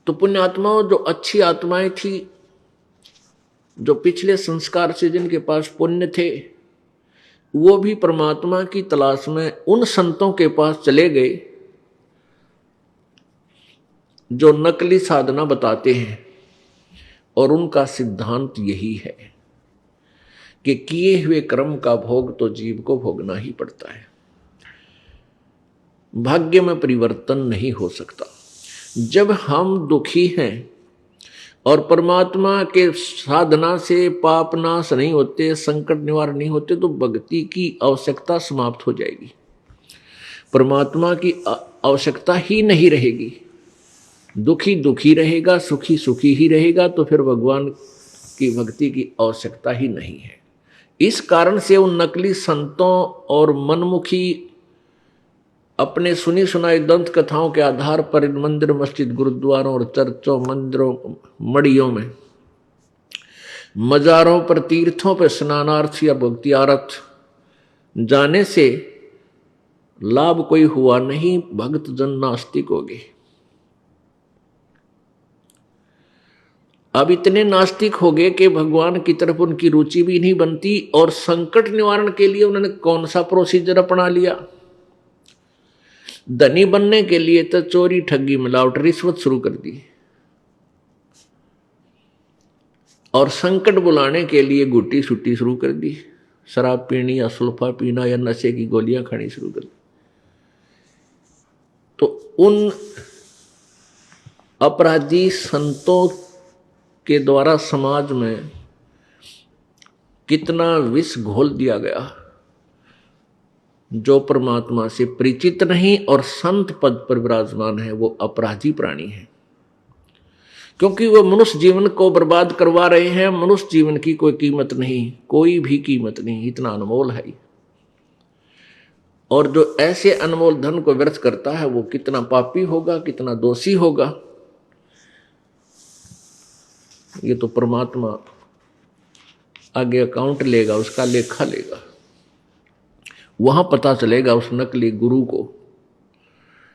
तो पुण्यात्माओं, जो अच्छी आत्माएं थी, जो पिछले संस्कार से जिनके पास पुण्य थे, वो भी परमात्मा की तलाश में उन संतों के पास चले गए जो नकली साधना बताते हैं। और उनका सिद्धांत यही है कि किए हुए कर्म का भोग तो जीव को भोगना ही पड़ता है, भाग्य में परिवर्तन नहीं हो सकता। जब हम दुखी हैं और परमात्मा के साधना से पाप नाश नहीं होते, संकट निवारण नहीं होते, तो भक्ति की आवश्यकता समाप्त हो जाएगी, परमात्मा की आवश्यकता ही नहीं रहेगी। दुखी दुखी रहेगा, सुखी सुखी ही रहेगा, तो फिर भगवान की भक्ति की आवश्यकता ही नहीं है। इस कारण से उन नकली संतों और मनमुखी अपने सुनी सुनाई दंत कथाओं के आधार पर इन मंदिर मस्जिद गुरुद्वारों और चर्चों मंदिरों मड़ियों में मजारों पर तीर्थों पर स्नानार्थ या भक्तियार्थ जाने से लाभ कोई हुआ नहीं, भक्त जन नास्तिक हो गए। अब इतने नास्तिक हो गए कि भगवान की तरफ उनकी रुचि भी नहीं बनती, और संकट निवारण के लिए उन्होंने कौन सा प्रोसीजर अपना लिया? धनी बनने के लिए तो चोरी ठगी मिलावट रिश्वत शुरू कर दी, और संकट बुलाने के लिए गुट्टी सुट्टी शुरू कर दी, शराब पीनी या सुल्फा पीना या नशे की गोलियां खानी शुरू कर दी। तो उन अपराधी संतों के द्वारा समाज में कितना विष घोल दिया गया। जो परमात्मा से परिचित नहीं और संत पद पर विराजमान है, वो अपराधी प्राणी है, क्योंकि वो मनुष्य जीवन को बर्बाद करवा रहे हैं। मनुष्य जीवन की कोई कीमत नहीं, कोई भी कीमत नहीं, इतना अनमोल है। और जो ऐसे अनमोल धन को व्यर्थ करता है, वो कितना पापी होगा, कितना दोषी होगा, ये तो परमात्मा आगे अकाउंट लेगा, उसका लेखा लेगा। वहां पता चलेगा उस नकली गुरु को